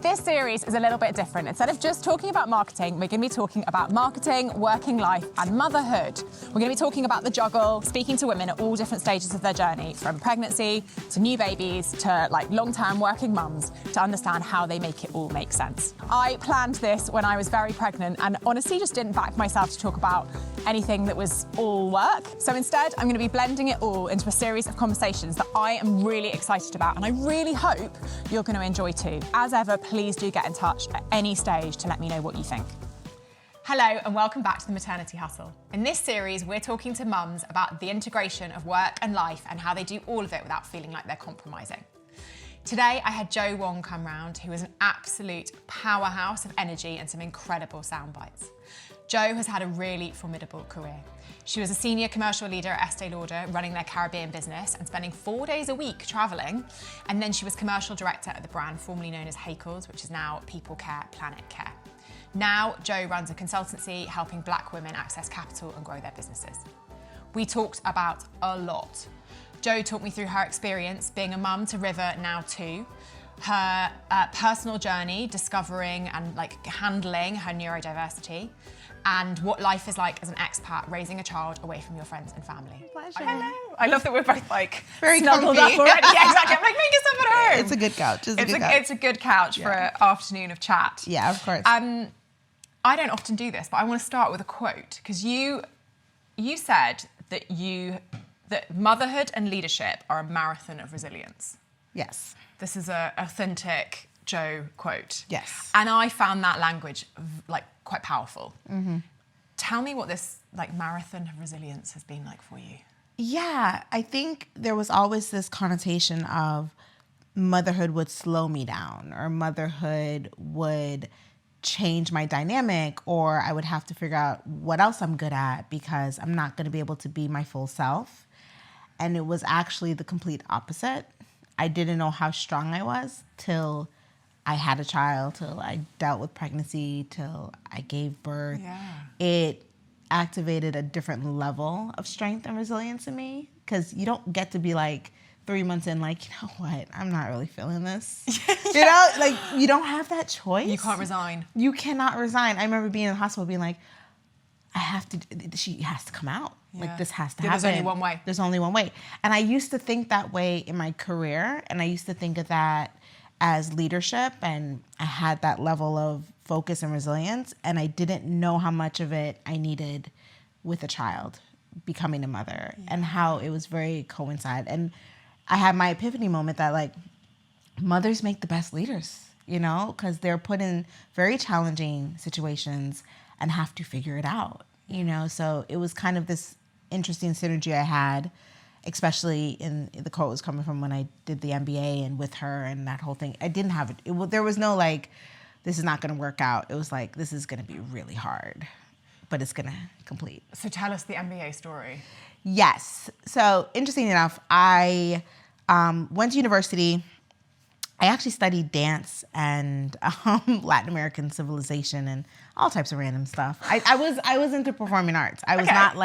this series is a little bit different. Instead of just talking about marketing, we're going to be talking about marketing, working life, and motherhood. We're going to be talking about the juggle, speaking to women at all different stages of their journey, from pregnancy to new babies to like long-term working mums, to understand how they make it all make sense. I planned this when I was very pregnant and honestly just didn't back myself to talk about anything that was all work. So instead, I'm going to be blending it all into a series of conversations that I am really excited about, and I really hope you're going to enjoy too. As ever, please do get in touch at any stage to let me know what you think. Hello and welcome back to the Maternity Hustle. In this series, we're talking to mums about the integration of work and life and how they do all of it without feeling like they're compromising. Today, I had Jo Wong come round, who is an absolute powerhouse of energy and some incredible sound bites. Jo has had a really formidable career. She was a senior commercial leader at Estée Lauder, running their Caribbean business and spending 4 days a week traveling. And then she was commercial director at the brand formerly known as Hakel's, which is now People Care, Planet Care. Now, Jo runs a consultancy helping Black women access capital and grow their businesses. We talked about a lot. Jo talked me through her experience being a mum to River, now 2, her personal journey discovering and handling her neurodiversity, and what life is like as an expat raising a child away from your friends and family. Pleasure. Hello. I love that we're both very snuggled comfy up already. Yeah, exactly. I'm like, make yourself at home. It's a good couch. It's a good couch for an afternoon of chat. Yeah, of course. I don't often do this, but I want to start with a quote, because you said that motherhood and leadership are a marathon of resilience. Yes. This is an authentic Jo quote. Yes. And I found that language quite powerful. Mm-hmm. Tell me what this marathon of resilience has been like for you. Yeah, I think there was always this connotation of motherhood would slow me down, or motherhood would change my dynamic, or I would have to figure out what else I'm good at because I'm not going to be able to be my full self. And it was actually the complete opposite. I didn't know how strong I was till I had a child, till I dealt with pregnancy, till I gave birth. Yeah. It activated a different level of strength and resilience in me, because you don't get to be 3 months in, you know what, I'm not really feeling this. You know, you don't have that choice. You can't resign. You cannot resign. I remember being in the hospital being like, she has to come out. Yeah. This has to happen. There's only one way. There's only one way. And I used to think that way in my career, and I used to think of that as leadership, and I had that level of focus and resilience, and I didn't know how much of it I needed with a child, becoming a mother, and how it was very coincide. And I had my epiphany moment that mothers make the best leaders, you know, because they're put in very challenging situations and have to figure it out, you know. So it was kind of this interesting synergy I had, especially in the quote was coming from when I did the MBA and with her and that whole thing. I didn't have it. There was no this is not going to work out. It was this is going to be really hard, but it's going to complete. So tell us the MBA story. Yes. So interesting enough, I went to university. I actually studied dance and Latin American civilization and all types of random stuff. I was into performing arts. I was not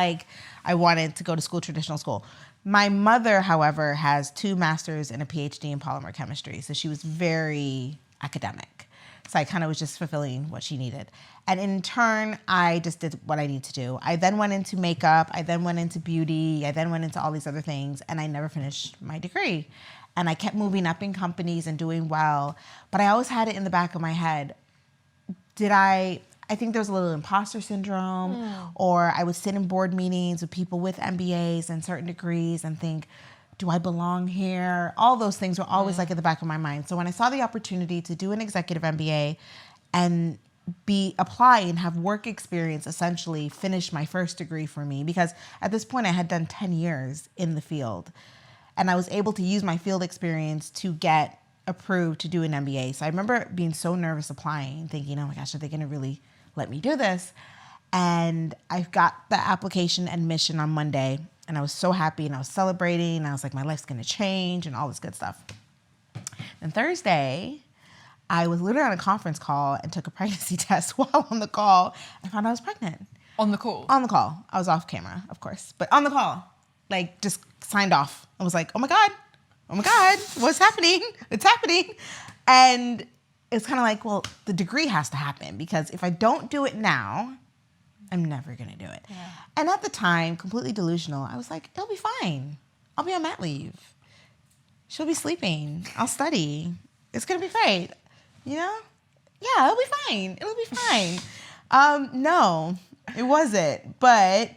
I wanted to go to traditional school. My mother, however, has 2 masters and a PhD in polymer chemistry. So she was very academic. So I kind of was just fulfilling what she needed. And in turn, I just did what I need to do. I then went into makeup. I then went into beauty. I then went into all these other things. And I never finished my degree. And I kept moving up in companies and doing well. But I always had it in the back of my head. I think there was a little imposter syndrome, or I would sit in board meetings with people with MBAs and certain degrees and think, do I belong here? All those things were always at the back of my mind. So when I saw the opportunity to do an executive MBA and apply and have work experience, essentially finish my first degree for me, because at this point I had done 10 years in the field, and I was able to use my field experience to get approved to do an MBA. So I remember being so nervous applying, thinking, oh my gosh, are they going to really let me do this? And I got the application admission on Monday, and I was so happy, and I was celebrating, and I was like, my life's going to change and all this good stuff. And Thursday, I was literally on a conference call and took a pregnancy test while on the call and found I was pregnant. On the call? On the call. I was off camera, of course, but on the call, just signed off. I was like, oh my God, what's happening? It's happening. And it's kind of like, well, the degree has to happen because if I don't do it now, I'm never going to do it. Yeah. And at the time, completely delusional, I was like, it'll be fine. I'll be on mat leave. She'll be sleeping. I'll study. It's going to be great. You know? Yeah, it'll be fine. It'll be fine. No, it wasn't. But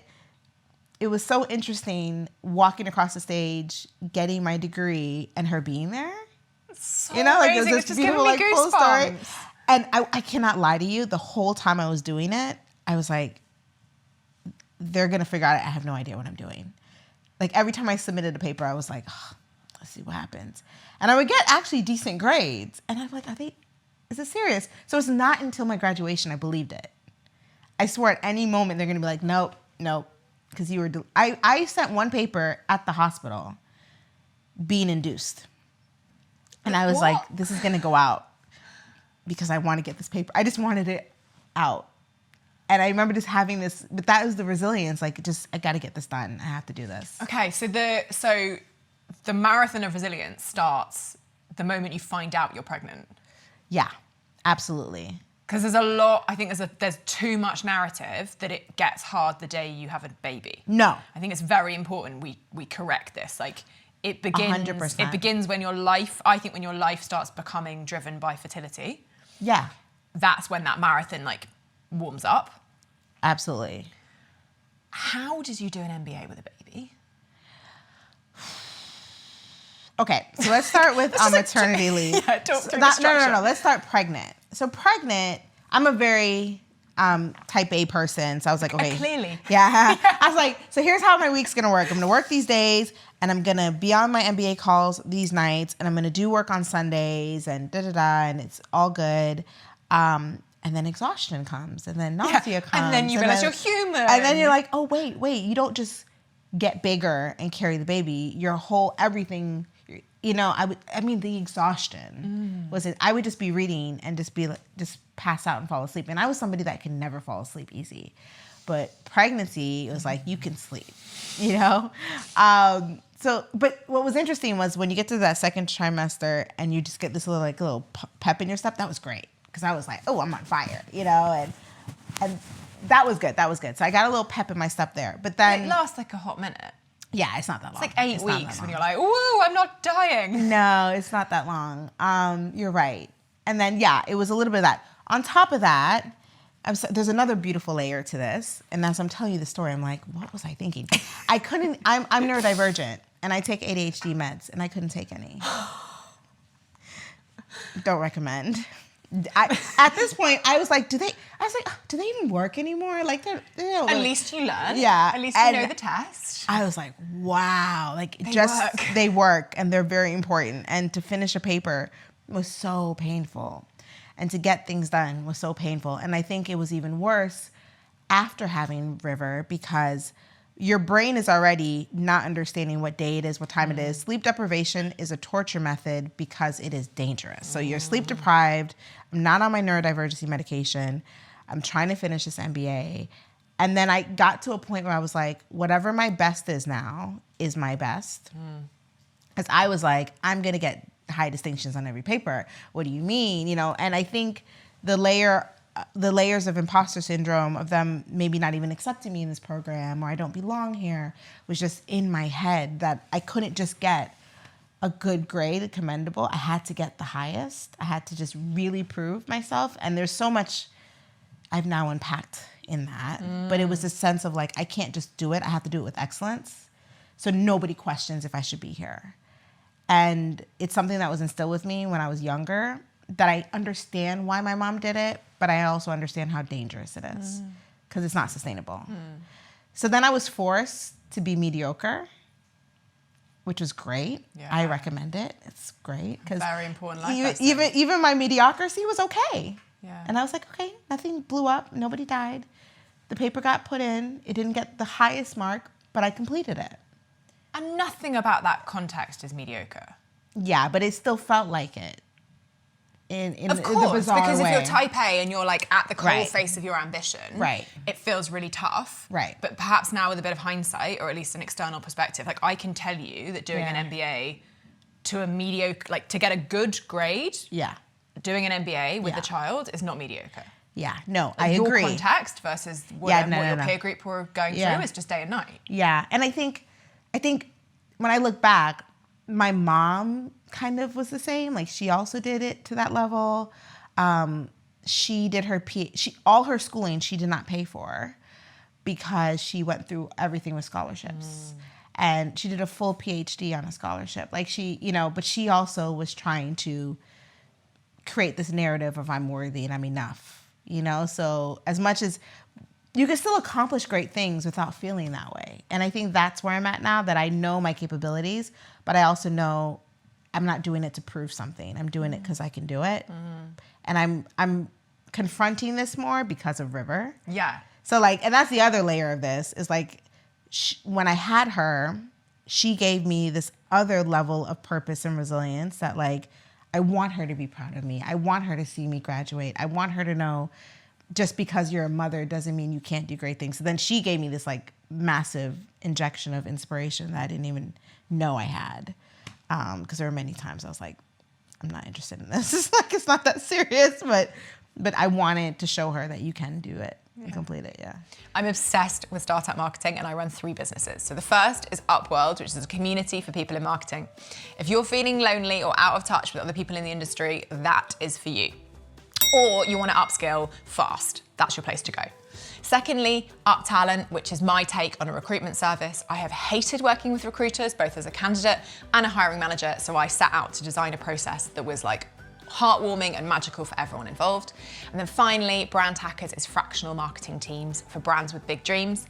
it was so interesting walking across the stage, getting my degree, and her being there. So like, it was this beautiful, like, full story. And I cannot lie to you, the whole time I was doing it, I was like, they're going to figure out I have no idea what I'm doing. Like, every time I submitted a paper, I was like, oh, let's see what happens. And I would get actually decent grades. And I'm like, is it serious? So it's not until my graduation I believed it. I swear at any moment they're going to be like, nope. Because you were, I sent one paper at the hospital being induced. And I was like, this is going to go out because I want to get this paper. I just wanted it out. And I remember just having this, but that was the resilience. Like, I got to get this done. I have to do this. Okay, so the marathon of resilience starts the moment you find out you're pregnant. Yeah, absolutely. Because there's a lot, I think there's too much narrative that it gets hard the day you have a baby. No. I think it's very important we correct this. Like, it begins 100%. It begins when your life starts becoming driven by fertility. Yeah. That's when that marathon, like, warms up. Absolutely. How did you do an MBA with a baby? Okay, so let's start with maternity leave. Yeah, no. Let's start pregnant. So pregnant, I'm a very type A person. So I was like, okay. Clearly. Yeah. I was like, so here's how my week's going to work. I'm going to work these days, and I'm going to be on my MBA calls these nights, and I'm going to do work on Sundays, and and it's all good. And then exhaustion comes, and then nausea comes. And then you realize you're human. And then you're like, oh, wait, you don't just get bigger and carry the baby. Your whole everything, the exhaustion was it. I would just be reading and just pass out and fall asleep. And I was somebody that can never fall asleep easy. But pregnancy, it was like, you can sleep, But what was interesting was when you get to that second trimester and you just get this little pep in your step, that was great. Because I was like, oh, I'm on fire, and that was good. So I got a little pep in my step there. But then it lasts like a hot minute. Yeah, it's not that long. It's like 8 weeks when you're like, woo, I'm not dying. No, it's not that long. You're right. And then, it was a little bit of that. On top of that, there's another beautiful layer to this. And as I'm telling you the story, I'm like, what was I thinking? I'm neurodivergent, and I take ADHD meds, and I couldn't take any. Don't recommend. At this point, I was like, do they even work anymore? Like, they don't At least you learn. Yeah. At least you know the test. I was like, wow. Like, They work, and they're very important. And to finish a paper was so painful. And to get things done was so painful. And I think it was even worse after having River because your brain is already not understanding what day it is, what time it is. Sleep deprivation is a torture method because it is dangerous. So you're sleep deprived. I'm not on my neurodivergency medication. I'm trying to finish this MBA. And then I got to a point where I was like, whatever my best is now is my best. Because I was like, I'm going to get high distinctions on every paper. What do you mean? And I think the layers of imposter syndrome of them maybe not even accepting me in this program or I don't belong here was just in my head that I couldn't just get a good grade, commendable. I had to get the highest. I had to just really prove myself. And there's so much I've now unpacked in that. But it was a sense of like, I can't just do it. I have to do it with excellence. So nobody questions if I should be here. And it's something that was instilled with me when I was younger, that I understand why my mom did it, but I also understand how dangerous it is because it's not sustainable. So then I was forced to be mediocre, which was great. Yeah. I recommend it. It's great. Very important life lesson. Even my mediocrity was okay. Yeah. And I was like, okay, nothing blew up. Nobody died. The paper got put in. It didn't get the highest mark, but I completed it. And nothing about that context is mediocre. Yeah, but it still felt like it. In of course, the bizarre because way. if you're type A and you're like at the coal face of your ambition, it feels really tough. Right. But perhaps now with a bit of hindsight, or at least an external perspective, like I can tell you that doing an MBA to a mediocre, like to get a good grade, doing an MBA with a child is not mediocre. Yeah, no, I your agree. Your context versus what your peer group were going through is just day and night. Yeah, and I think when I look back, my mom kind of was the same. Like, she also did it to that level. She did all her schooling she did not pay for because she went through everything with scholarships. And she did a full PhD on a scholarship. Like, she, but she also was trying to create this narrative of I'm worthy and I'm enough, So as much as you can still accomplish great things without feeling that way. And I think that's where I'm at now, that I know my capabilities, but I also know I'm not doing it to prove something. I'm doing it because I can do it. And I'm confronting this more because of River. Yeah. So and that's the other layer of this is when I had her, she gave me this other level of purpose and resilience that I want her to be proud of me. I want her to see me graduate. I want her to know just because you're a mother doesn't mean you can't do great things. So then she gave me this massive injection of inspiration that I didn't even know I had. Because there were many times I was like, I'm not interested in this. It's not that serious, but I wanted to show her that you can do it and complete it, I'm obsessed with startup marketing and I run 3 businesses. So the first is Upworld, which is a community for people in marketing. If you're feeling lonely or out of touch with other people in the industry, that is for you. Or you want to upskill fast, that's your place to go. Secondly, UpTalent, which is my take on a recruitment service. I have hated working with recruiters, both as a candidate and a hiring manager, so I set out to design a process that was heartwarming and magical for everyone involved. And then finally, Brand Hackers is fractional marketing teams for brands with big dreams.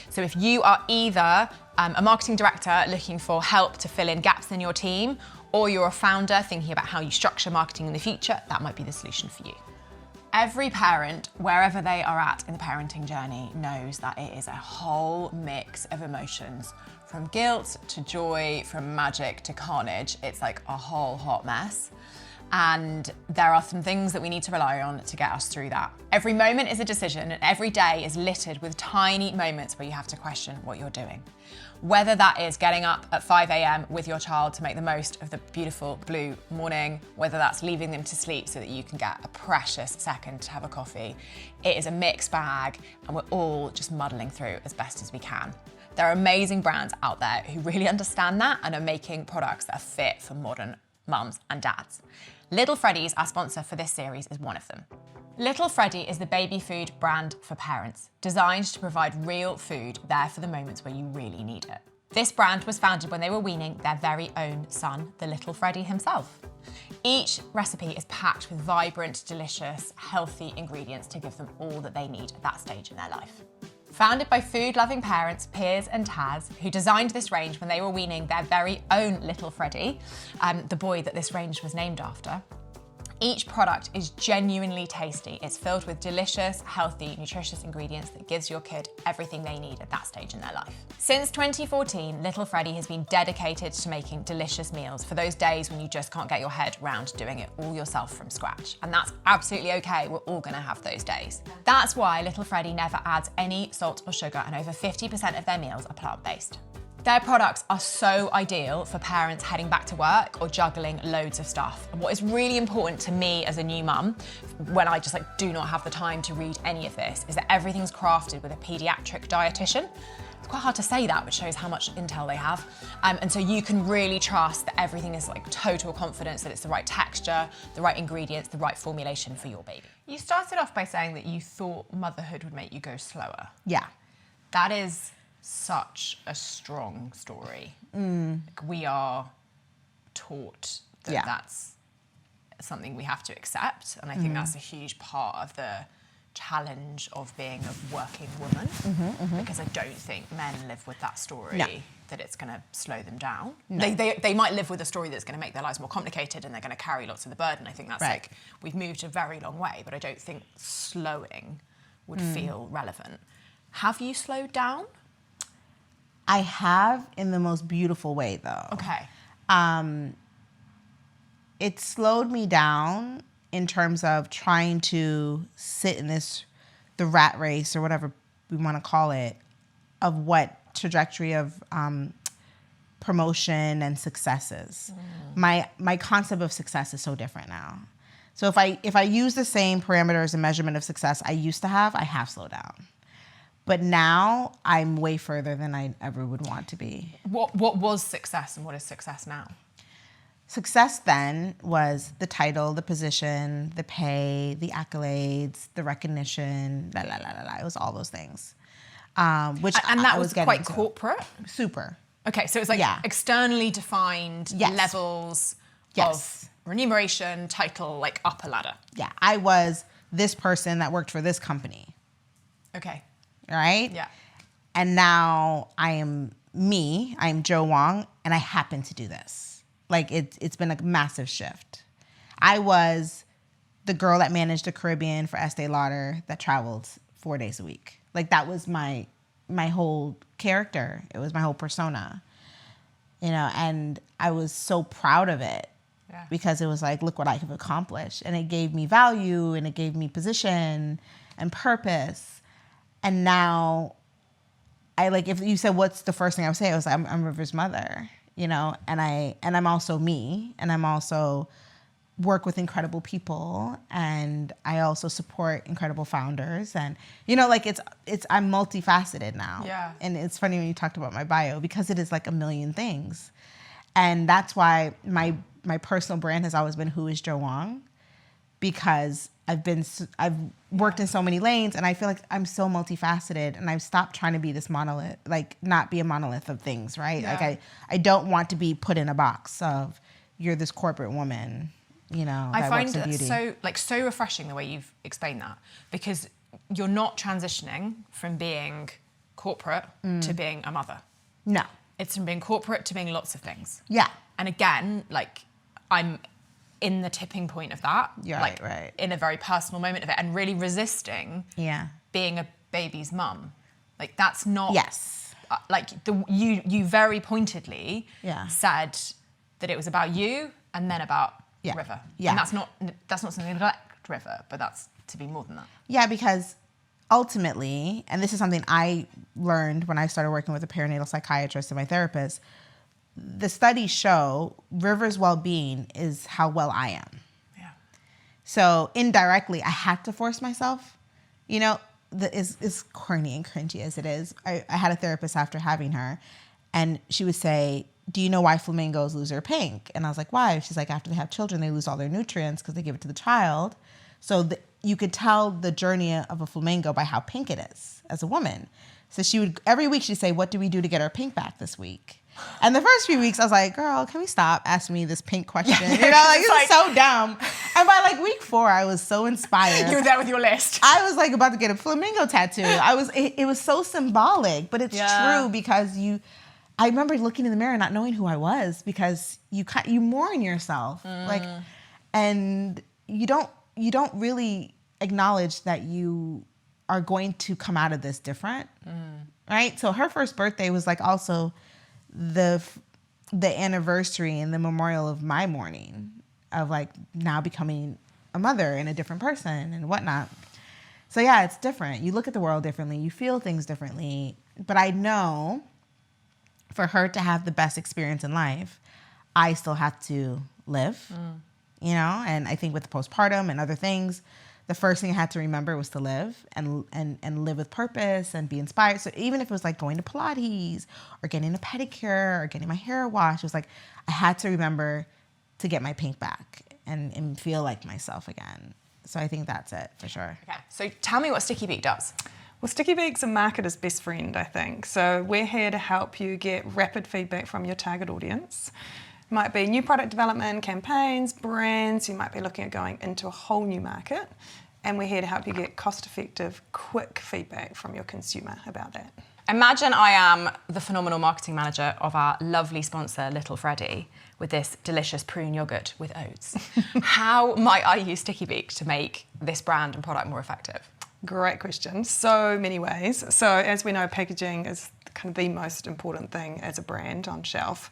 So if you are either a marketing director looking for help to fill in gaps in your team, or you're a founder thinking about how you structure marketing in the future, that might be the solution for you. Every parent, wherever they are at in the parenting journey, knows that it is a whole mix of emotions, from guilt to joy, from magic to carnage. It's a whole hot mess. And there are some things that we need to rely on to get us through that. Every moment is a decision, and every day is littered with tiny moments where you have to question what you're doing. Whether that is getting up at 5 a.m. with your child to make the most of the beautiful blue morning, whether that's leaving them to sleep so that you can get a precious second to have a coffee. It is a mixed bag, and we're all just muddling through as best as we can. There are amazing brands out there who really understand that and are making products that are fit for modern mums and dads. Little Freddy's, our sponsor for this series, is one of them. Little Freddy is the baby food brand for parents, designed to provide real food there for the moments where you really need it. This brand was founded when they were weaning their very own son, the little Freddy himself. Each recipe is packed with vibrant, delicious, healthy ingredients to give them all that they need at that stage in their life. Founded by food-loving parents, Piers and Taz, who designed this range when they were weaning their very own little Freddy, the boy that this range was named after. Each product is genuinely tasty. It's filled with delicious, healthy, nutritious ingredients that gives your kid everything they need at that stage in their life. Since 2014, Little Freddy has been dedicated to making delicious meals for those days when you just can't get your head around doing it all yourself from scratch. And that's absolutely okay. We're all gonna have those days. That's why Little Freddy never adds any salt or sugar, and over 50% of their meals are plant-based. Their products are so ideal for parents heading back to work or juggling loads of stuff. And what is really important to me as a new mum, when I just do not have the time to read any of this, is that everything's crafted with a pediatric dietitian. It's quite hard to say that, which shows how much intel they have. And so you can really trust that everything is total confidence that it's the right texture, the right ingredients, the right formulation for your baby. You started off by saying that you thought motherhood would make you go slower. Yeah. That is such a strong story. We are taught that that's something we have to accept, and I think that's a huge part of the challenge of being a working woman, because I don't think men live with that story that it's going to slow them down. No. They might live with a story that's going to make their lives more complicated and they're going to carry lots of the burden. I think that's we've moved a very long way, but I don't think slowing would feel relevant. Have you slowed down? I have, in the most beautiful way, though. Okay. It slowed me down in terms of trying to sit in the rat race, or whatever we want to call it, of what trajectory of promotion and success is. My concept of success is so different now. So if I use the same parameters and measurement of success I used to have, I have slowed down. But now I'm way further than I ever would want to be. What was success and what is success now? Success then was the title, the position, the pay, the accolades, the recognition, la la la la la. It was all those things. Which and that I was getting quite into. corporate? Super. Okay, so it's like externally defined levels of remuneration, title, like upper ladder. Yeah, I was this person that worked for this company. Okay. Right? Yeah. And now I am me, I'm Jo Wong, and I happen to do this. Like it's been a massive shift. I was the girl that managed the Caribbean for Estée Lauder that traveled 4 days a week. Like that was my whole character. It was my whole persona. You know, and I was so proud of it because it was like, look what I have accomplished. And it gave me value and it gave me position and purpose. And now if you said, what's the first thing I would say? I was like, I'm River's mother, you know, and I'm also me, and I'm also work with incredible people, and I also support incredible founders, and you know, like I'm multifaceted now. Yeah. And it's funny when you talked about my bio because it is like a million things, and that's why my personal brand has always been Who is Jo Wong, because I've worked in so many lanes, and I feel like I'm so multifaceted, and I've stopped trying to be this monolith, like not be a monolith of things, right? Yeah. Like I don't want to be put in a box of you're this corporate woman, you know. I that find works in beauty. it so refreshing the way you've explained that, because you're not transitioning from being corporate to being a mother. No. It's from being corporate to being lots of things. Yeah. And again, like I'm in the tipping point of that, Right. in a very personal moment of it, and really resisting being a baby's mum. Like that's not you very pointedly said that it was about you and then about River. Yeah. And that's not something to neglect River, but that's to be more than that. Yeah, because ultimately, and this is something I learned when I started working with a perinatal psychiatrist and my therapist, the studies show River's well-being is how well I am. Yeah. So indirectly, I had to force myself. You know, as corny and cringy as it is, I had a therapist after having her, and she would say, do you know why flamingos lose their pink? And I was like, why? She's like, after they have children, they lose all their nutrients because they give it to the child. So you could tell the journey of a flamingo by how pink it is as a woman. So she would, every week she'd say, what do we do to get our pink back this week? And the first few weeks I was like, girl, can we stop asking me this pink question? You know, like this is so dumb. And by like week 4, I was so inspired. You were there with your list. I was like about to get a flamingo tattoo. It was so symbolic, but it's true because I remember looking in the mirror not knowing who I was because you mourn yourself. Like, and you don't really acknowledge that you are going to come out of this different. Right? So her first birthday was like also the anniversary and the memorial of my mourning of like now becoming a mother and a different person and whatnot. So yeah, it's different. You look at the world differently. You feel things differently. But I know for her to have the best experience in life, I still have to live, you know? And I think with the postpartum and other things, the first thing I had to remember was to live and live with purpose and be inspired. So even if it was like going to Pilates or getting a pedicure or getting my hair washed, it was like I had to remember to get my pink back and feel like myself again. So I think that's it for sure. Okay, so tell me what Sticky Beak does. Well, Sticky Beak's a marketer's best friend, I think. So we're here to help you get rapid feedback from your target audience. Might be new product development, campaigns, brands. You might be looking at going into a whole new market. And we're here to help you get cost-effective, quick feedback from your consumer about that. Imagine I am the phenomenal marketing manager of our lovely sponsor, Little Freddy, with this delicious prune yogurt with oats. How might I use Sticky Beak to make this brand and product more effective? Great question. So many ways. So as we know, packaging is kind of the most important thing as a brand on shelf.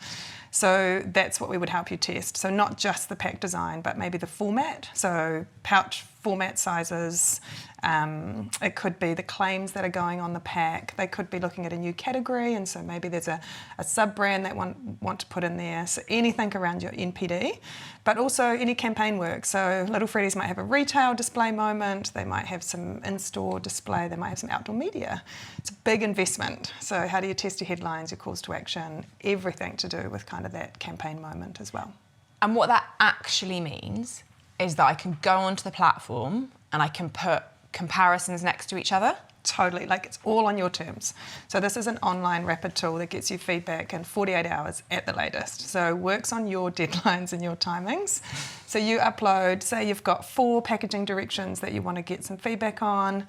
So that's what we would help you test. So not just the pack design, but maybe the format. So pouch format sizes. It could be the claims that are going on the pack. They could be looking at a new category, and so maybe there's a sub-brand that want to put in there. So anything around your NPD, but also any campaign work. So Little Freddy's might have a retail display moment. They might have some in-store display. They might have some outdoor media. It's a big investment. So how do you test your headlines, your calls to action, everything to do with kind of that campaign moment as well. And what that actually means is that I can go onto the platform and I can put comparisons next to each other. Totally, like it's all on your terms. So this is an online rapid tool that gets you feedback in 48 hours at the latest. So works on your deadlines and your timings. So you upload, say you've got 4 packaging directions that you want to get some feedback on.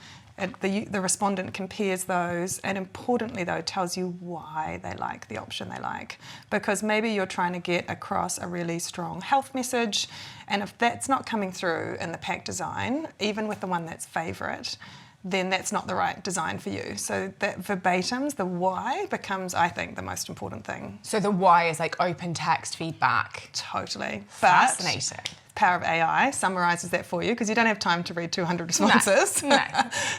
The respondent compares those, and importantly though, tells you why they like the option they like. Because maybe you're trying to get across a really strong health message, and if that's not coming through in the pack design, even with the one that's favourite, then that's not the right design for you. So that verbatims, the why, becomes, I think, the most important thing. So the why is like open text feedback. Totally. Fascinating. Power of AI summarises that for you, because you don't have time to read 200 responses. No.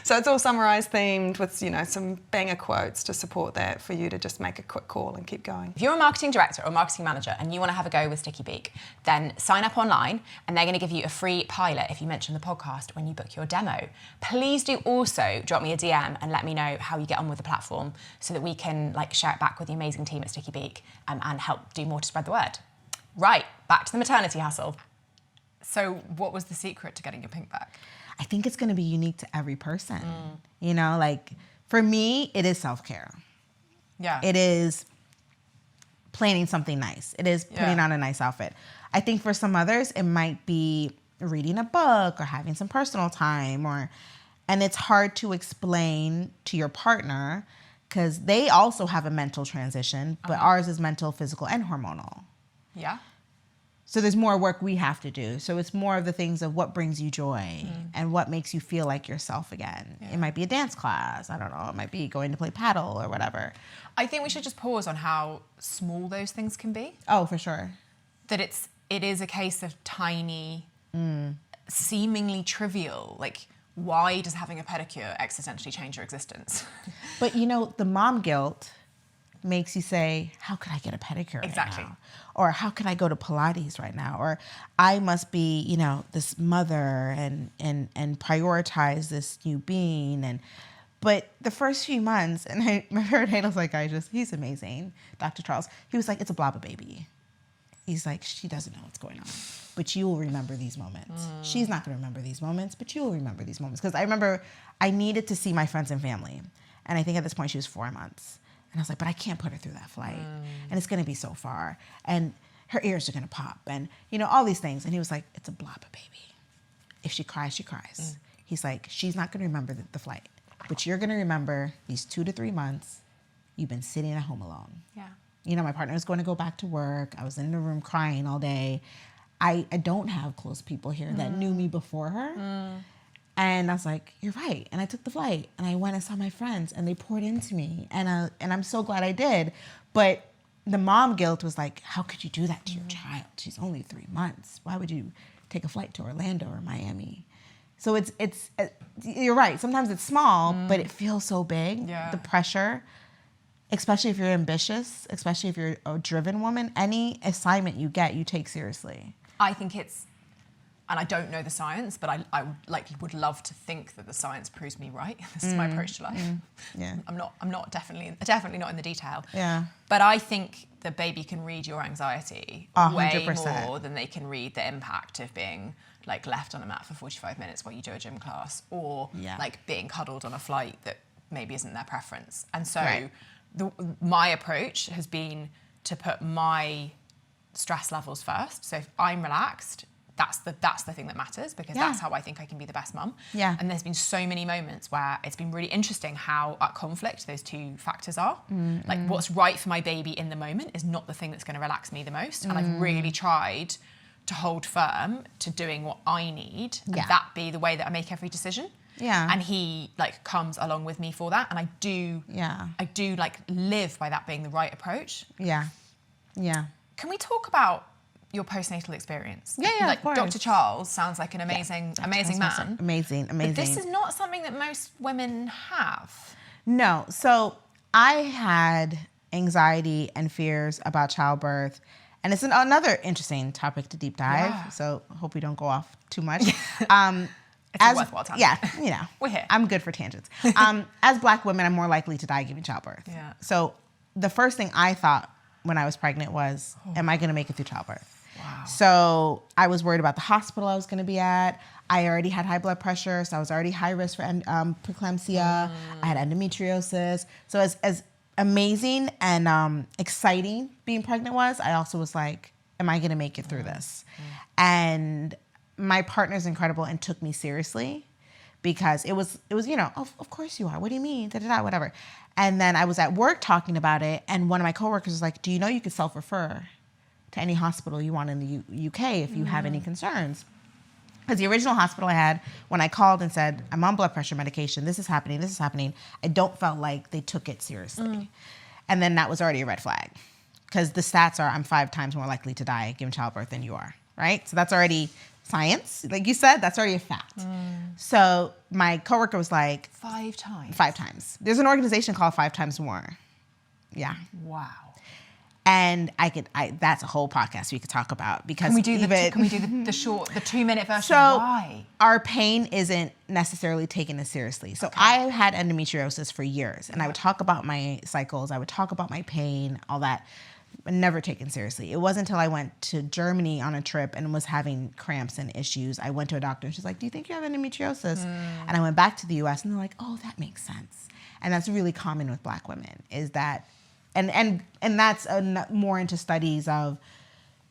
So it's all summarised, themed with some banger quotes to support that for you to just make a quick call and keep going. If you're a marketing director or marketing manager and you want to have a go with Sticky Beak, then sign up online and they're going to give you a free pilot if you mention the podcast when you book your demo. Please do also drop me a DM and let me know how you get on with the platform so that we can share it back with the amazing team at Sticky Beak and help do more to spread the word. Right, back to the maternity hustle. So what was the secret to getting your pink back? I think it's going to be unique to every person. For me, it is self-care. Yeah. It is planning something nice. It is putting on a nice outfit. I think for some others, it might be reading a book or having some personal time, and it's hard to explain to your partner because they also have a mental transition, but ours is mental, physical, and hormonal. Yeah. So there's more work we have to do. So it's more of the things of what brings you joy and what makes you feel like yourself again. Yeah. It might be a dance class. I don't know. It might be going to play paddle or whatever. I think we should just pause on how small those things can be. Oh, for sure. That it is a case of tiny, seemingly trivial, why does having a pedicure existentially change your existence? But the mom guilt makes you say, how could I get a pedicure Exactly. right now? Or how could I go to Pilates right now? Or I must be, this mother and prioritize this new being. But the first few months, and my favorite handle's he's amazing, Dr. Charles. He was like, it's a blobber baby. He's like, she doesn't know what's going on, but you will remember these moments. She's not going to remember these moments, but you will remember these moments. Because I remember I needed to see my friends and family. And I think at this point she was 4 months. And I was like, but I can't put her through that flight. And it's going to be so far. And her ears are going to pop. And, all these things. And he was like, it's a blobber baby. If she cries, she cries. He's like, she's not going to remember the flight. But you're going to remember these 2 to 3 months you've been sitting at home alone. Yeah. My partner was going to go back to work. I was in the room crying all day. I don't have close people here that knew me before her. And I was like, you're right. And I took the flight and I went and saw my friends and they poured into me. And I'm so glad I did. But the mom guilt was like, how could you do that to your child? She's only 3 months. Why would you take a flight to Orlando or Miami? So it's you're right. Sometimes it's small, but it feels so big. Yeah. The pressure, especially if you're ambitious, especially if you're a driven woman, any assignment you get, you take seriously. I think and I don't know the science, but I would love to think that the science proves me right. This is my approach to life. Yeah. I'm not definitely not in the detail. Yeah. But I think the baby can read your anxiety 100%. way more than they can read the impact of being left on a mat for 45 minutes while you do a gym class, or being cuddled on a flight that maybe isn't their preference. And so my approach has been to put my stress levels first. So if I'm relaxed, that's the thing that matters, because that's how I think I can be the best mum. Yeah. And there's been so many moments where it's been really interesting how at conflict those two factors are. What's right for my baby in the moment is not the thing that's going to relax me the most. And I've really tried to hold firm to doing what I need, and Yeah. that be the way that I make every decision. Yeah. And he like comes along with me for that, and I do like live by that being the right approach. Yeah. Yeah. Can we talk about your postnatal experience? Yeah, like of course. Dr. Charles sounds like an amazing man. Amazing. But this is not something that most women have. No. So I had anxiety and fears about childbirth, and it's another interesting topic to deep dive. Yeah. So hope we don't go off too much. It's a worthwhile time. Yeah, you know, We're here. I'm good for tangents. As Black women, I'm more likely to die giving childbirth. Yeah. So the first thing I thought when I was pregnant was, am I going to make it through childbirth? Wow. So I was worried about the hospital I was going to be at. I already had high blood pressure, so I was already high risk for preeclampsia. I had endometriosis. So as amazing and exciting being pregnant was, I also was like, am I going to make it through this? And my partner's incredible and took me seriously, because it was you know, of course you are. What do you mean? Da-da-da, whatever. And then I was at work talking about it, and one of my coworkers was like, do you know you could self-refer to any hospital you want in the UK if you have any concerns? Because the original hospital I had, when I called and said, I'm on blood pressure medication, this is happening, I don't felt like they took it seriously. And then that was already a red flag, because the stats are I'm 5 times more likely to die giving childbirth than you are, right? So that's already science. Like you said, that's already a fact. So my coworker was like, 5 times. 5 times. There's an organization called 5 Times More. Yeah. Wow. And that's a whole podcast we could talk about, because Can we do the short, the 2-minute version? So Why? our pain isn't necessarily taken as seriously. So I had endometriosis for years, and I would talk about my cycles, I would talk about my pain, all that, but never taken seriously. It wasn't until I went to Germany on a trip and was having cramps and issues. I went to a doctor and she's like, do you think you have endometriosis? And I went back to the US and they're like, oh, that makes sense. And that's really common with Black women, is that, and that's more into studies of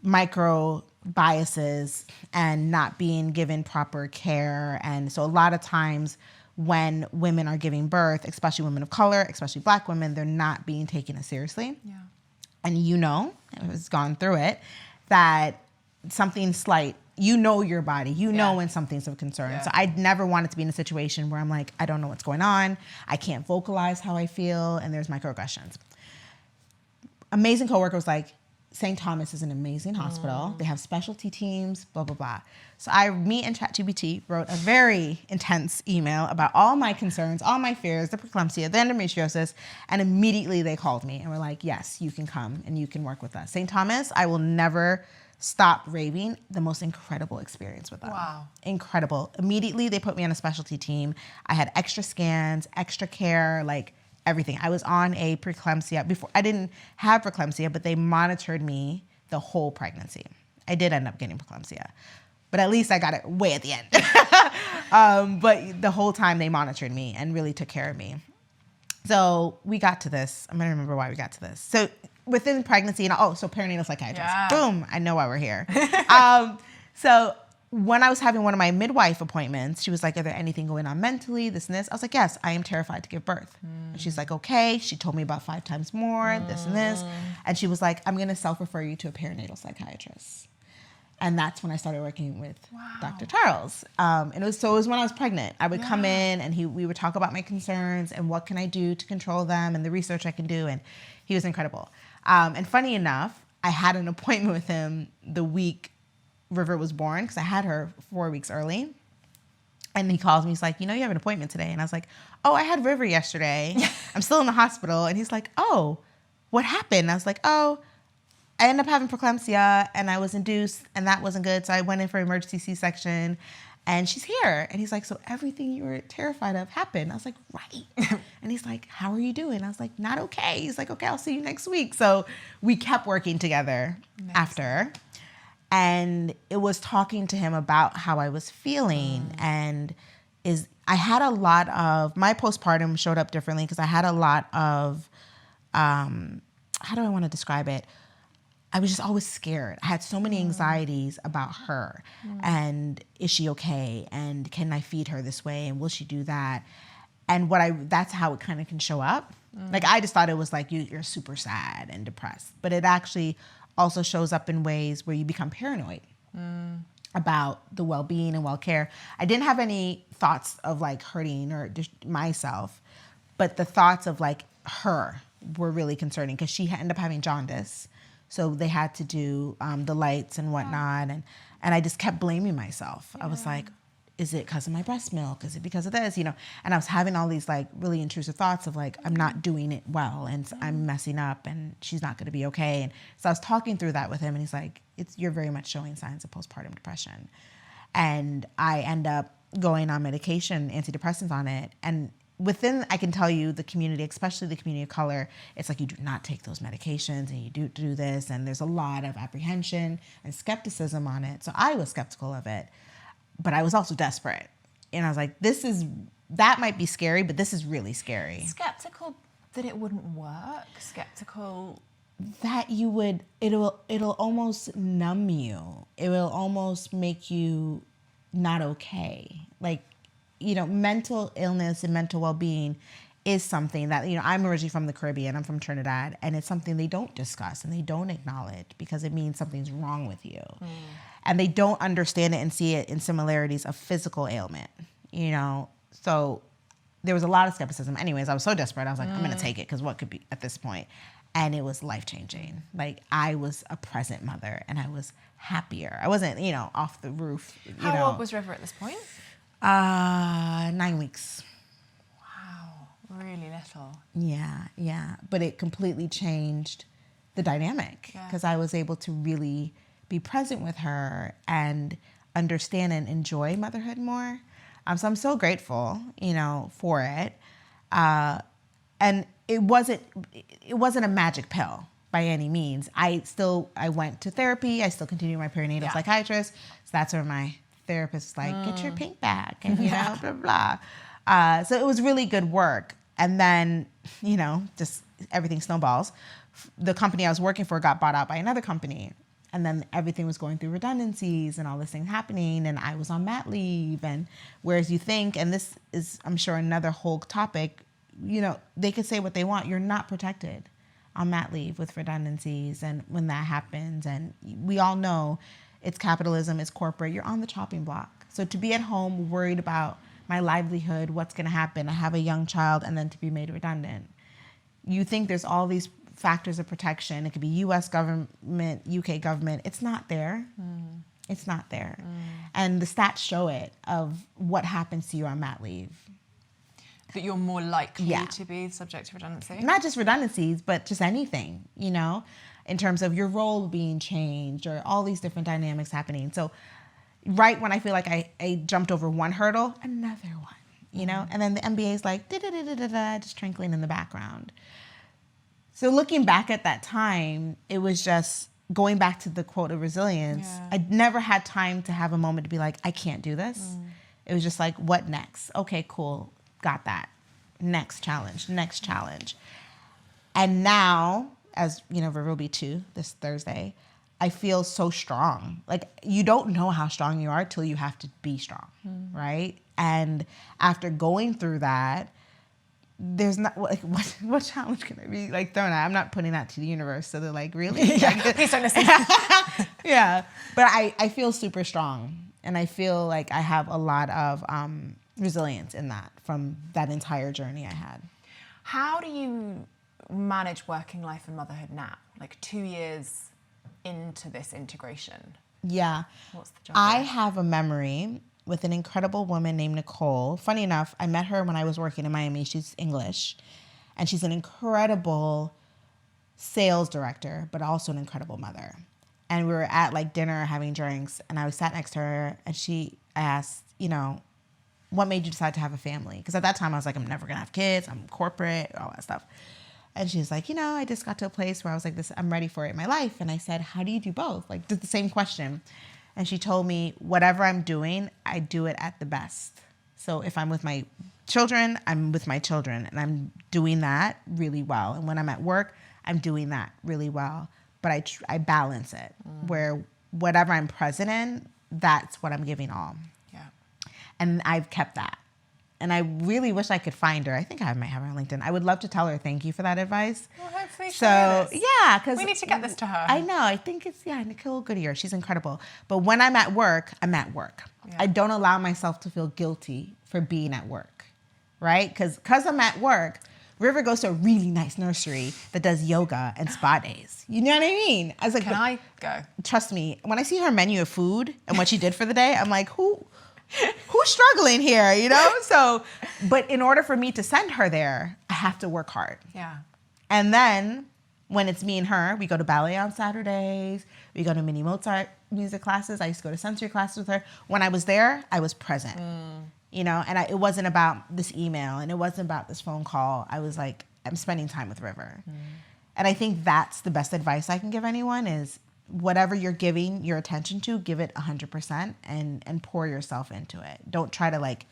micro biases and not being given proper care. And so a lot of times when women are giving birth, especially women of color, especially Black women, they're not being taken as seriously. Yeah. And you know, has gone through it, that something slight, you know your body, you know when something's of concern. Yeah. So I never wanted to be in a situation where I'm like, I don't know what's going on, I can't vocalize how I feel, and there's microaggressions. Amazing coworker was like, St. Thomas is an amazing hospital. They have specialty teams, blah, blah, blah. So me and ChatGPT wrote a very intense email about all my concerns, all my fears, the preeclampsia, the endometriosis, and immediately they called me and were like, yes, you can come and you can work with us. St. Thomas, I will never stop raving, the most incredible experience with them. Wow. Incredible. Immediately they put me on a specialty team. I had extra scans, extra care, like everything. I was on a preeclampsia before. I didn't have preeclampsia, but they monitored me the whole pregnancy. I did end up getting preeclampsia, but at least I got it way at the end. But the whole time they monitored me and really took care of me. So we got to this. I'm gonna remember why we got to this. So within pregnancy, so perinatal psychiatrist. Yeah. Boom, I know why we're here. So when I was having one of my midwife appointments, she was like, are there anything going on mentally, this and this? I was like, yes, I am terrified to give birth. And she's like, okay. She told me about 5 times more, this and this. And she was like, I'm going to self-refer you to a perinatal psychiatrist. And that's when I started working with Dr. Charles. And it was when I was pregnant. I would come in and we would talk about my concerns and what can I do to control them and the research I can do. And he was incredible. And funny enough, I had an appointment with him the week River was born, because I had her 4 weeks early. And he calls me, he's like, you know, you have an appointment today. And I was like, oh, I had River yesterday. I'm still in the hospital. And he's like, oh, what happened? And I was like, oh, I ended up having preeclampsia and I was induced and that wasn't good. So I went in for emergency C-section and she's here. And he's like, so everything you were terrified of happened. I was like, right. And he's like, how are you doing? I was like, not okay. He's like, okay, I'll see you next week. So we kept working together after. And it was talking to him about how I was feeling. And I had a lot of, my postpartum showed up differently because I had a lot of, how do I want to describe it? I was just always scared. I had so many anxieties about her. And is she okay? And can I feed her this way? And will she do that? And that's how it kind of can show up. Like I just thought it was like you're super sad and depressed. But it actually also shows up in ways where you become paranoid about the well-being and well-care. I didn't have any thoughts of like hurting or myself, but the thoughts of like her were really concerning because she ended up having jaundice. So they had to do the lights and whatnot. And I just kept blaming myself. I was like, is it because of my breast milk? Is it because of this? You know, and I was having all these like really intrusive thoughts of like, I'm not doing it well and I'm messing up and she's not going to be okay. And so I was talking through that with him and he's like, you're very much showing signs of postpartum depression. And I end up going on medication, antidepressants on it. And within, I can tell you, the community, especially the community of color, it's like you do not take those medications and you do this. And there's a lot of apprehension and skepticism on it. So I was skeptical of it. But I was also desperate. And I was like, that might be scary, but this is really scary. Skeptical that it wouldn't work? Skeptical that it'll almost numb you. It will almost make you not okay. Like, you know, mental illness and mental well-being is something that, you know, I'm originally from the Caribbean, I'm from Trinidad, and it's something they don't discuss and they don't acknowledge because it means something's wrong with you. And they don't understand it and see it in similarities of physical ailment, you know? So there was a lot of skepticism. Anyways, I was so desperate. I was like, I'm going to take it because what could be at this point? And it was life-changing. Like, I was a present mother and I was happier. I wasn't, you know, off the roof. How old was River at this point? 9 weeks. Wow, really little. Yeah. But it completely changed the dynamic because I was able to really be present with her and understand and enjoy motherhood more. So I'm so grateful, you know, for it. And it wasn't a magic pill by any means. I went to therapy. I still continue my perinatal psychiatrist. So that's where my therapist was like, get your pink back and, you know, blah, blah. So it was really good work. And then, you know, just everything snowballs. The company I was working for got bought out by another company. And then everything was going through redundancies and all this thing happening. And I was on mat leave. And whereas you think, and this is, I'm sure, another whole topic, you know, they could say what they want. You're not protected on mat leave with redundancies. And when that happens, and we all know it's capitalism, it's corporate, you're on the chopping block. So to be at home worried about my livelihood, what's going to happen, I have a young child, and then to be made redundant. You think there's all these factors of protection. It could be U.S. government, UK government. It's not there. It's not there. And the stats show it of what happens to you on mat leave. That you're more likely to be subject to redundancy? Not just redundancies, but just anything, you know, in terms of your role being changed or all these different dynamics happening. So right when I feel like I jumped over one hurdle, another one, you know, and then the MBA is like, just twinkling in the background. So looking back at that time, it was just going back to the quote of resilience. I'd never had time to have a moment to be like, I can't do this. It was just like, what next? Okay, cool. Got that. Next challenge. And now, as you know, River will be 2 this Thursday, I feel so strong. Like, you don't know how strong you are till you have to be strong, right? And after going through that, there's not, like, what challenge can I be, like, thrown at? I'm not putting that to the universe, so they're like, really? Please don't listen. Yeah. But I feel super strong, and I feel like I have a lot of resilience in that from that entire journey I had. How do you manage working life and motherhood now? Like 2 years into this integration. Yeah. What's the job? I have a memory with an incredible woman named Nicole. Funny enough, I met her when I was working in Miami. She's English, and she's an incredible sales director, but also an incredible mother. And we were at like dinner having drinks, and I was sat next to her, and I asked, you know, what made you decide to have a family? Because at that time I was like, I'm never gonna have kids, I'm corporate, all that stuff. And she's like, you know, I just got to a place where I was like, I'm ready for it in my life. And I said, how do you do both? Like, did the same question. And she told me, whatever I'm doing, I do it at the best. So if I'm with my children, I'm with my children, and I'm doing that really well. And when I'm at work, I'm doing that really well. But I balance it, where whatever I'm present in, that's what I'm giving all. Yeah. And I've kept that. And I really wish I could find her. I think I might have her on LinkedIn. I would love to tell her thank you for that advice. Well, hopefully So, yeah, because we need to get this to her. I know. I think it's, Nicole Goodyear. She's incredible. But when I'm at work, I'm at work. Yeah. I don't allow myself to feel guilty for being at work, right? Because I'm at work, River goes to a really nice nursery that does yoga and spa days. You know what I mean? I was like, can I go? Trust me, when I see her menu of food and what she did for the day, I'm like, who's struggling here, you know? So, but in order for me to send her there, I have to work hard. Yeah. And then when it's me and her, we go to ballet on Saturdays. We go to mini Mozart music classes. I used to go to sensory classes with her. When I was there, I was present. You know, and it wasn't about this email and it wasn't about this phone call. I was like, I'm spending time with River. And I think that's the best advice I can give anyone is whatever you're giving your attention to, give it 100% and pour yourself into it. Don't try to like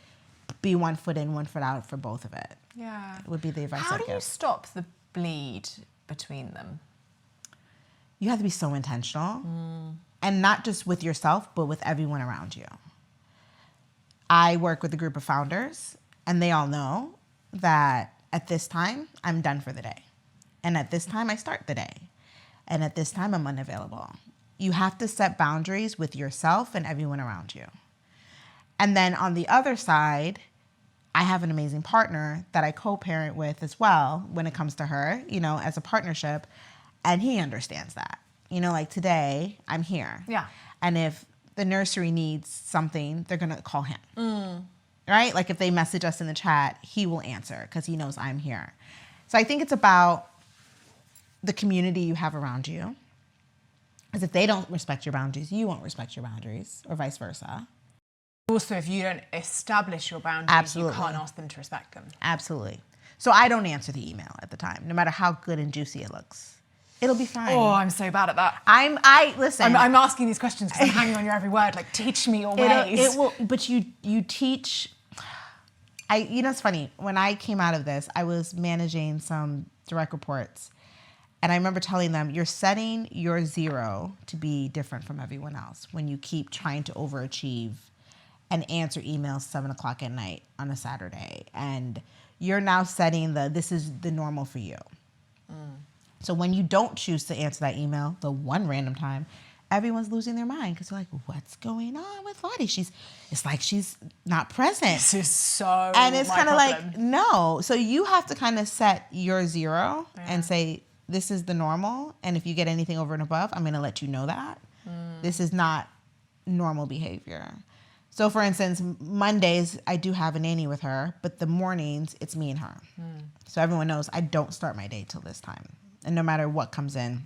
be 1 foot in, 1 foot out for both of it. Yeah. Would be the advice How I'd do give. you stop the bleed between them? You have to be so intentional and not just with yourself, but with everyone around you. I work with a group of founders and they all know that at this time, I'm done for the day. And at this time, I start the day. And at this time, I'm unavailable. You have to set boundaries with yourself and everyone around you. And then on the other side, I have an amazing partner that I co-parent with as well when it comes to her, you know, as a partnership. And he understands that. You know, like today, I'm here. Yeah. And if the nursery needs something, they're going to call him. Right? Like if they message us in the chat, he will answer because he knows I'm here. So I think it's about the community you have around you. Because if they don't respect your boundaries, you won't respect your boundaries or vice versa. Also, if you don't establish your boundaries, Absolutely. you can't ask them to respect them. Absolutely. So I don't answer the email at the time, no matter how good and juicy it looks. It'll be fine. Oh, I'm so bad at that. Listen. I'm asking these questions because I'm hanging on your every word. Like, teach me your ways. It will, but you teach. You know, it's funny. When I came out of this, I was managing some direct reports, and I remember telling them, "You're setting your zero to be different from everyone else when you keep trying to overachieve and answer emails 7:00 at night on a Saturday, and you're now setting this is the normal for you." So when you don't choose to answer that email, the one random time, everyone's losing their mind because they're like, what's going on with Lottie? It's like she's not present. This is so And it's my kind of problem. like, no. So you have to kind of set your zero and say, this is the normal. And if you get anything over and above, I'm going to let you know that. This is not normal behavior. So for instance, Mondays, I do have a nanny with her, but the mornings, it's me and her. So everyone knows I don't start my day till this time. And no matter what comes in,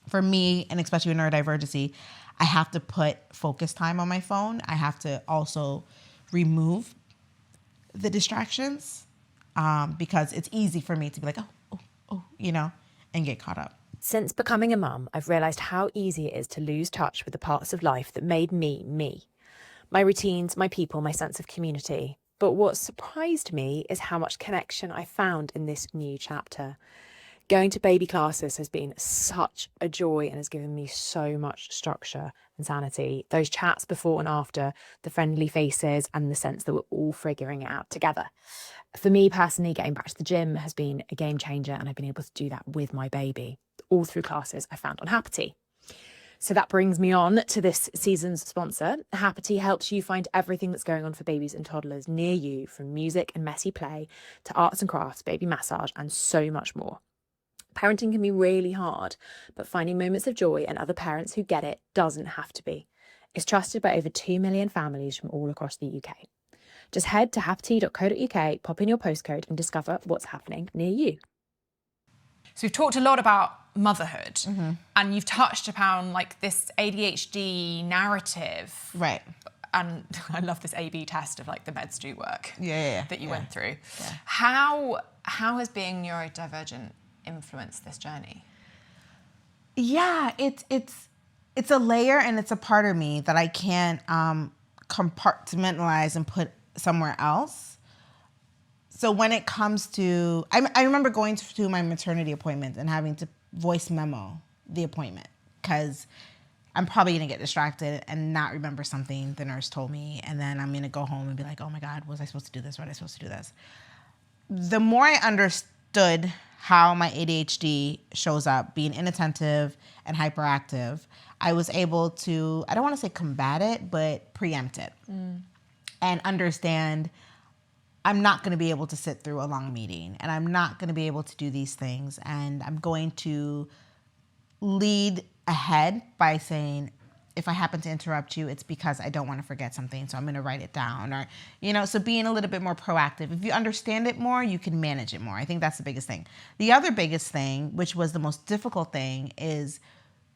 for me, and especially with neurodivergency, I have to put focus time on my phone. I have to also remove the distractions because it's easy for me to be like, oh, you know, and get caught up. Since becoming a mum, I've realised how easy it is to lose touch with the parts of life that made me, me. My routines, my people, my sense of community. But what surprised me is how much connection I found in this new chapter. Going to baby classes has been such a joy and has given me so much structure and sanity. Those chats before and after, the friendly faces and the sense that we're all figuring it out together. For me personally, getting back to the gym has been a game changer and I've been able to do that with my baby, all through classes I found on Happity. So that brings me on to this season's sponsor. Happity helps you find everything that's going on for babies and toddlers near you, from music and messy play to arts and crafts, baby massage, and so much more. Parenting can be really hard, but finding moments of joy and other parents who get it doesn't have to be. It's trusted by over 2 million families from all across the UK. Just head to happity.co.uk, pop in your postcode and discover what's happening near you. So we've talked a lot about motherhood and you've touched upon like this ADHD narrative. Right. And I love this A/B test of like the meds do work that you went through. Yeah. How has being neurodivergent influenced this journey? Yeah, it's a layer and it's a part of me that I can't compartmentalize and put somewhere else. So when it comes to, I remember going to my maternity appointment and having to voice memo the appointment because I'm probably going to get distracted and not remember something the nurse told me. And then I'm going to go home and be like, oh my God, was I supposed to do this? Was I supposed to do this? The more I understood how my ADHD shows up, being inattentive and hyperactive, I was able to, I don't want to say combat it, but preempt it and understand I'm not going to be able to sit through a long meeting, and I'm not going to be able to do these things. And I'm going to lead ahead by saying, if I happen to interrupt you, it's because I don't want to forget something, so I'm going to write it down. Or, so being a little bit more proactive. If you understand it more, you can manage it more. I think that's the biggest thing. The other biggest thing, which was the most difficult thing, is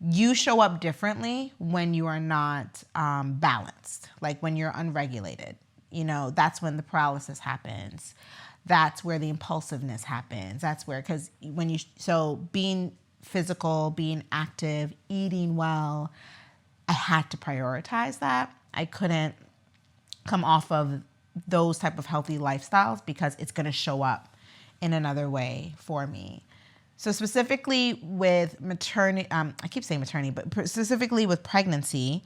you show up differently when you are not balanced, like when you're unregulated. That's when the paralysis happens. That's where the impulsiveness happens. That's where, because so being physical, being active, eating well, I had to prioritize that. I couldn't come off of those type of healthy lifestyles because it's going to show up in another way for me. So specifically with maternity, I keep saying maternity, but specifically with pregnancy,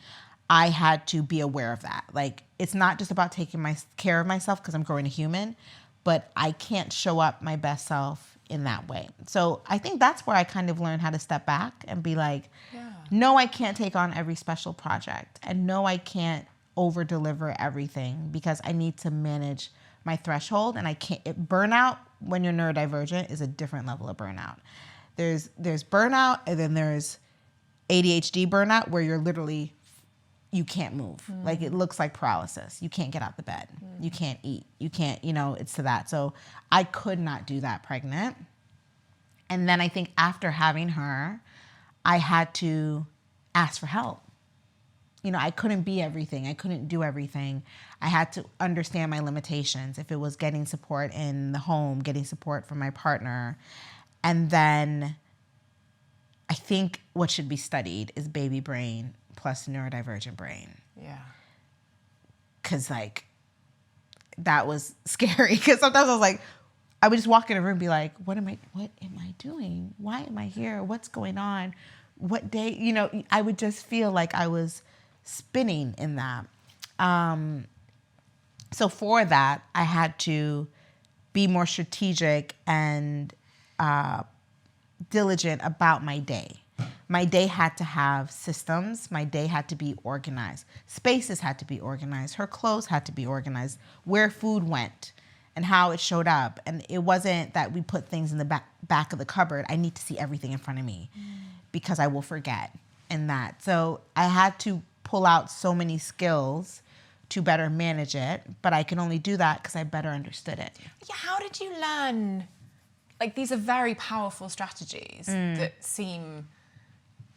I had to be aware of that. Like, it's not just about taking care of myself because I'm growing a human, but I can't show up my best self in that way. So I think that's where I kind of learned how to step back and be like, no, I can't take on every special project, and no, I can't over deliver everything because I need to manage my threshold. And I can't, burnout when you're neurodivergent is a different level of burnout. There's burnout, and then there's ADHD burnout where you're literally, you can't move. Like, it looks like paralysis. You can't get out the bed. You can't eat. You can't, it's to that. So I could not do that pregnant. And then I think after having her, I had to ask for help. I couldn't be everything. I couldn't do everything. I had to understand my limitations. If it was getting support in the home, getting support from my partner. And then I think what should be studied is baby brain plus neurodivergent brain. Yeah. Because, that was scary. Because sometimes I was like, I would just walk in a room and be like, what am I doing? Why am I here? What's going on? What day? I would just feel like I was spinning in that. So for that, I had to be more strategic and diligent about my day. My day had to have systems. My day had to be organized. Spaces had to be organized. Her clothes had to be organized. Where food went and how it showed up. And it wasn't that we put things in the back of the cupboard. I need to see everything in front of me because I will forget in that. So I had to pull out so many skills to better manage it, but I can only do that because I better understood it. Yeah, how did you learn? These are very powerful strategies that seem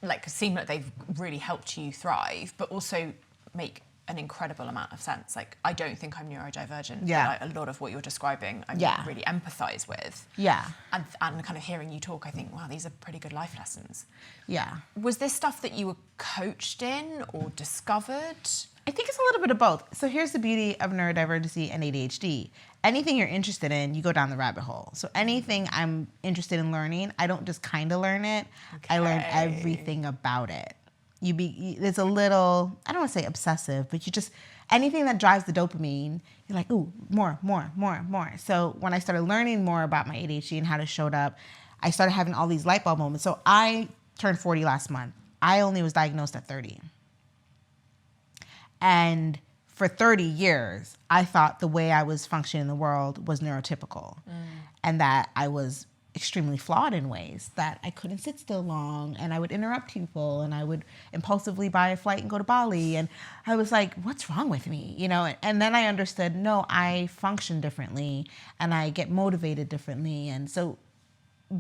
like they've really helped you thrive, but also make an incredible amount of sense. I don't think I'm neurodivergent, but a lot of what you're describing, I really empathize with. Yeah. And kind of hearing you talk, I think, wow, these are pretty good life lessons. Yeah. Was this stuff that you were coached in or discovered? I think it's a little bit of both. So here's the beauty of neurodivergency and ADHD. Anything you're interested in, you go down the rabbit hole. So anything I'm interested in learning, I don't just kind of learn it. Okay. I learn everything about it. There's a little, I don't want to say obsessive, but anything that drives the dopamine, you're like, ooh, more. So when I started learning more about my ADHD and how it showed up, I started having all these light bulb moments. So I turned 40 last month. I only was diagnosed at 30. And for 30 years, I thought the way I was functioning in the world was neurotypical and that I was extremely flawed in ways that I couldn't sit still long and I would interrupt people and I would impulsively buy a flight and go to Bali. And I was like, what's wrong with me? And then I understood, no, I function differently and I get motivated differently. And so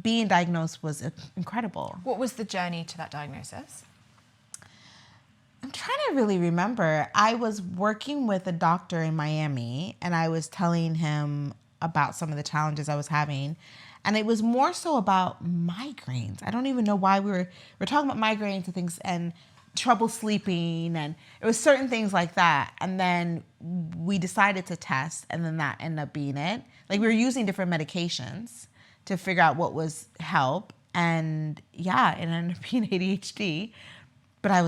being diagnosed was incredible. What was the journey to that diagnosis? I'm trying to really remember. I was working with a doctor in Miami and I was telling him about some of the challenges I was having. And it was more so about migraines. I don't even know why we're talking about migraines and things and trouble sleeping. And it was certain things like that. And then we decided to test and then that ended up being it. We were using different medications to figure out what was help. And yeah, it ended up being ADHD. But I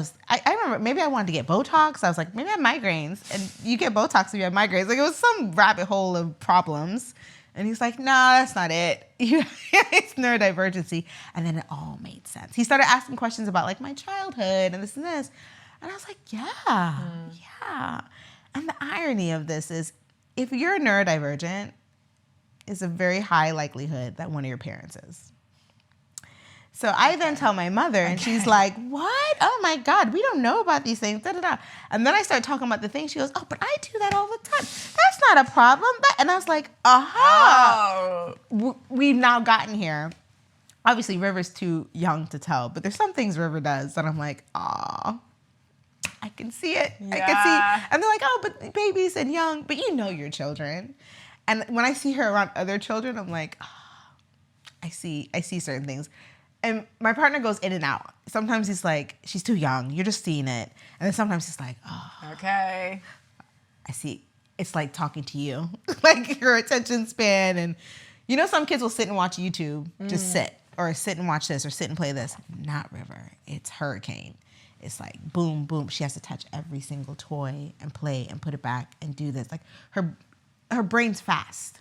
remember maybe I wanted to get Botox. I was like, maybe I have migraines. And you get Botox if you have migraines. Like, it was some rabbit hole of problems. And he's like, no, that's not it. It's neurodivergency. And then it all made sense. He started asking questions about like my childhood and this and this. And I was like, yeah. And the irony of this is if you're neurodivergent, it's a very high likelihood that one of your parents is. So I then tell my mother, and she's like, what? Oh my God, we don't know about these things, da-da-da. And then I start talking about the things. She goes, oh, but I do that all the time. That's not a problem. And I was like, aha. Oh. We've now gotten here. Obviously, River's too young to tell, but there's some things River does that I'm like, aw, I can see it. Yeah. I can see. And they're like, oh, but babies and young, but you know your children. And when I see her around other children, I'm like, oh, I see certain things. And my partner goes in and out. Sometimes he's like, she's too young. You're just seeing it. And then sometimes he's like, oh. Okay. I see. It's like talking to you. Like your attention span. And you know some kids will sit and watch YouTube. Just sit. Or sit and watch this. Or sit and play this. Not River. It's hurricane. It's like boom, boom. She has to touch every single toy and play and put it back and do this. Like her brain's fast.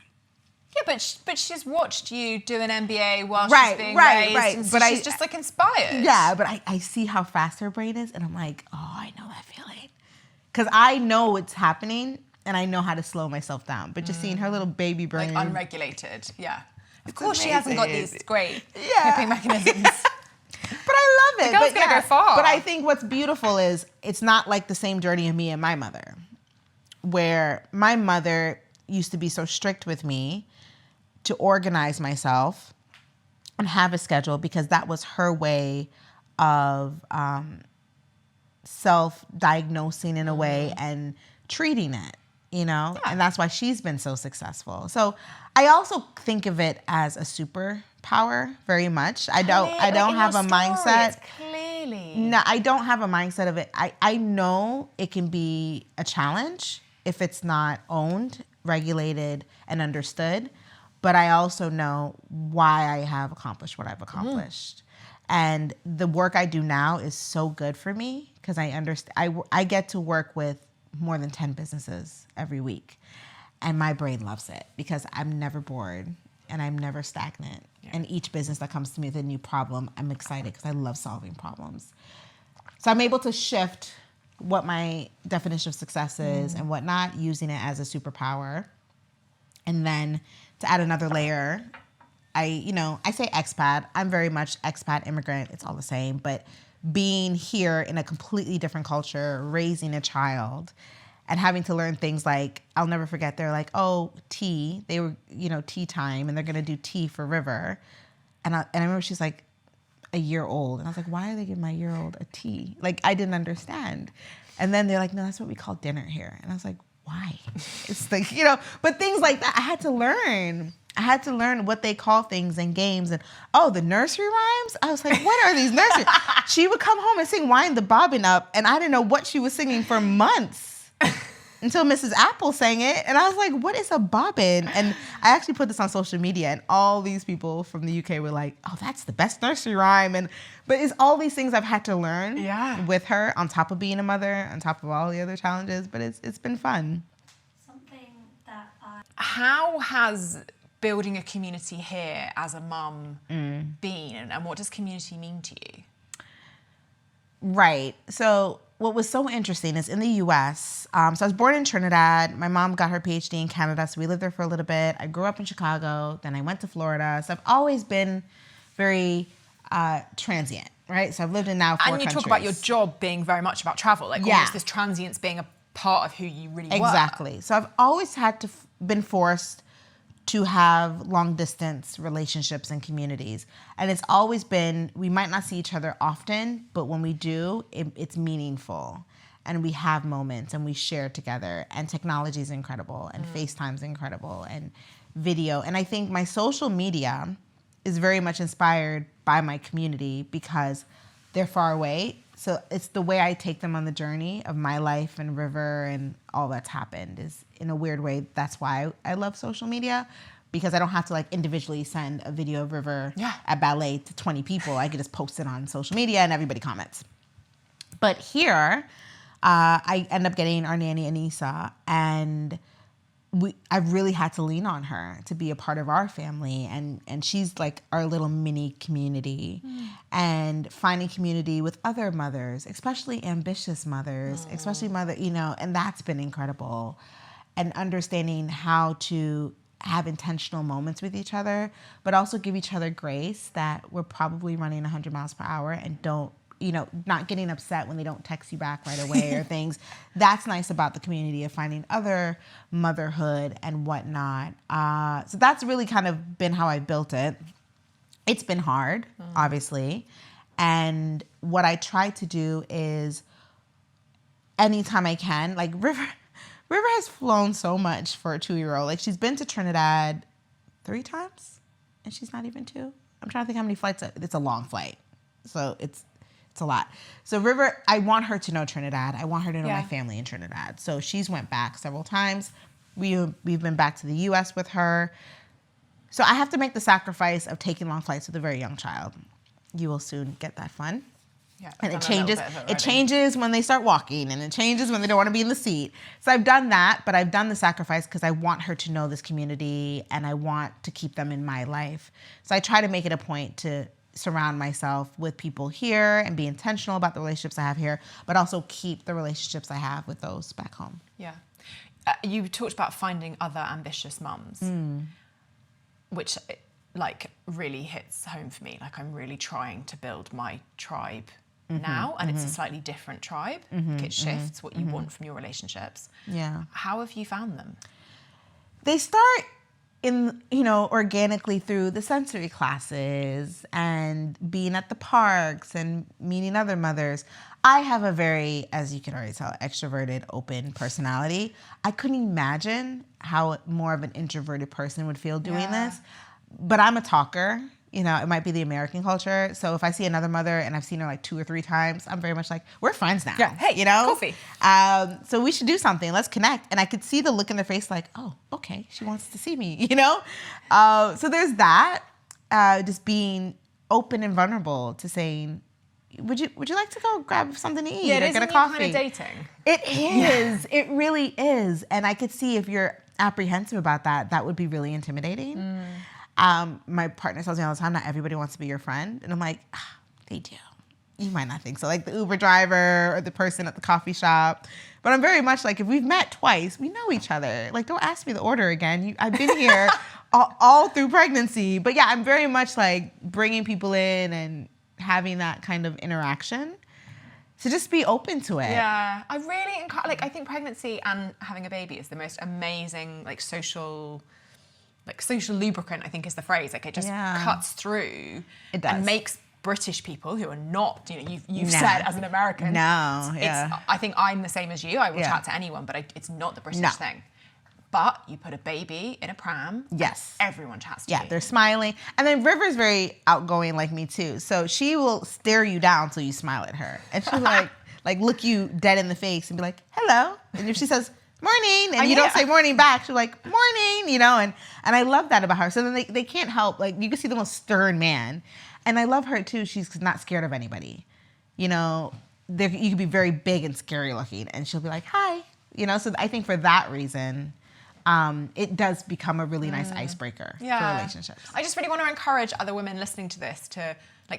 Yeah, but she's watched you do an MBA while she's being raised. And so she's just like inspired. Yeah, but I see how fast her brain is, and I'm like, oh, I know that feeling. Because I know what's happening, and I know how to slow myself down. But just seeing her little baby brain. Like unregulated, yeah. Of course she hasn't got these great coping mechanisms. But I love it. The girl's going to go far. But I think what's beautiful is it's not like the same journey of me and my mother. Where my mother used to be so strict with me to organize myself and have a schedule because that was her way of self-diagnosing in a way and treating it, you know? Yeah. And that's why she's been so successful. So I also think of it as a superpower very much. I don't have a mindset. Clearly. No, I don't have a mindset of it. I know it can be a challenge if it's not owned, regulated, and understood. But I also know why I have accomplished what I've accomplished. And the work I do now is so good for me because I understand. I get to work with more than 10 businesses every week. And my brain loves it because I'm never bored and I'm never stagnant. Yeah. And each business that comes to me with a new problem, I'm excited because I love solving problems. So I'm able to shift what my definition of success is and whatnot, using it as a superpower. And then to add another layer, I say expat. I'm very much expat immigrant. It's all the same. But being here in a completely different culture, raising a child, and having to learn things like, I'll never forget, they're like, oh, tea. They were, tea time, and they're going to do tea for River. And I remember she's like a year old. And I was like, why are they giving my year-old a tea? Like, I didn't understand. And then they're like, no, that's what we call dinner here. And I was like, why? It's like, but things like that, I had to learn. I had to learn what they call things in games. And, the nursery rhymes? I was like, what are these nursery? She would come home and sing Wind the Bobbin Up, and I didn't know what she was singing for months until Mrs. Apple sang it. And I was like, what is a bobbin? And I actually put this on social media, and all these people from the UK were like, oh, that's the best nursery rhyme. But it's all these things I've had to learn with her on top of being a mother, on top of all the other challenges. But it's been fun. How has building a community here as a mum been, and what does community mean to you? Right. So what was so interesting is in the U.S., so I was born in Trinidad. My mom got her PhD in Canada, so we lived there for a little bit. I grew up in Chicago. Then I went to Florida. So I've always been very transient, right? So I've lived in now 4 countries. And you talk about your job being very much about travel, like almost this transience being a part of who you really were. Exactly. So I've always had to been forced to have long distance relationships and communities. And it's always been, we might not see each other often, but when we do, it's meaningful. And we have moments and we share together. And technology is incredible, and FaceTime's incredible, and video. And I think my social media is very much inspired by my community because they're far away. So it's the way I take them on the journey of my life and River and all that's happened is, in a weird way, that's why I love social media, because I don't have to like individually send a video of River at ballet to 20 people. I can just post it on social media and everybody comments. But here, I end up getting our nanny, Anissa, and I really had to lean on her to be a part of our family, and she's like our little mini community. And finding community with other mothers, especially ambitious mothers, especially and that's been incredible. And understanding how to have intentional moments with each other, but also give each other grace that we're probably running 100 miles per hour and not getting upset when they don't text you back right away or things. That's nice about the community of finding other motherhood and whatnot. So that's really kind of been how I built it. It's been hard, obviously. And what I try to do is anytime I can, like River has flown so much for a 2-year-old. Like she's been to Trinidad 3 times and she's not even 2. I'm trying to think how many flights. It's a long flight. So it's a lot. So River, I want her to know Trinidad. I want her to know my family in Trinidad. So she's went back several times. We've been back to the US with her. So I have to make the sacrifice of taking long flights with a very young child. You will soon get that fun. Yeah, and it changes. It changes when they start walking, and it changes when they don't want to be in the seat. So I've done that, but I've done the sacrifice because I want her to know this community, and I want to keep them in my life. So I try to make it a point to surround myself with people here and be intentional about the relationships I have here, but also keep the relationships I have with those back home. Yeah. You talked about finding other ambitious mums, which like really hits home for me. Like I'm really trying to build my tribe now, and it's a slightly different tribe. Like it shifts what you want from your relationships. Yeah. How have you found them? They start organically through the sensory classes and being at the parks and meeting other mothers. I have a very, as you can already tell, extroverted, open personality. I couldn't imagine how more of an introverted person would feel doing this. But I'm a talker. It might be the American culture. So if I see another mother and I've seen her like 2 or 3 times, I'm very much like, we're friends now. Yeah. Hey, coffee. So we should do something. Let's connect. And I could see the look in their face like, oh, okay, she wants to see me, So there's that. Just being open and vulnerable to saying, would you like to go grab something to eat or get a coffee? Kind of dating. It is. Yeah. It really is. And I could see if you're apprehensive about that, that would be really intimidating. My partner tells me all the time, not everybody wants to be your friend. And I'm like, they do. You might not think so. Like the Uber driver or the person at the coffee shop. But I'm very much like, if we've met twice, we know each other. Like, don't ask me the order again. I've been here all through pregnancy. But yeah, I'm very much like bringing people in and having that kind of interaction. So just be open to it. Yeah, I really I think pregnancy and having a baby is the most amazing social lubricant, I think is the phrase. Like it just cuts through. It does. And makes British people who are not, you've said as an American. No, I think I'm the same as you. I will chat to anyone, but it's not the British thing. But you put a baby in a pram. Yes. Everyone chats to you. Yeah, they're smiling. And then River's very outgoing like me too. So she will stare you down till you smile at her. And she'll like look you dead in the face and be like, hello. And if she says, morning, and you don't say morning back, she's like, morning, and I love that about her. So then they can't help, like you can see the most stern man. And I love her too. She's not scared of anybody. You could be very big and scary looking and she'll be like, hi. So I think for that reason, it does become a really nice icebreaker for relationships. I just really want to encourage other women listening to this to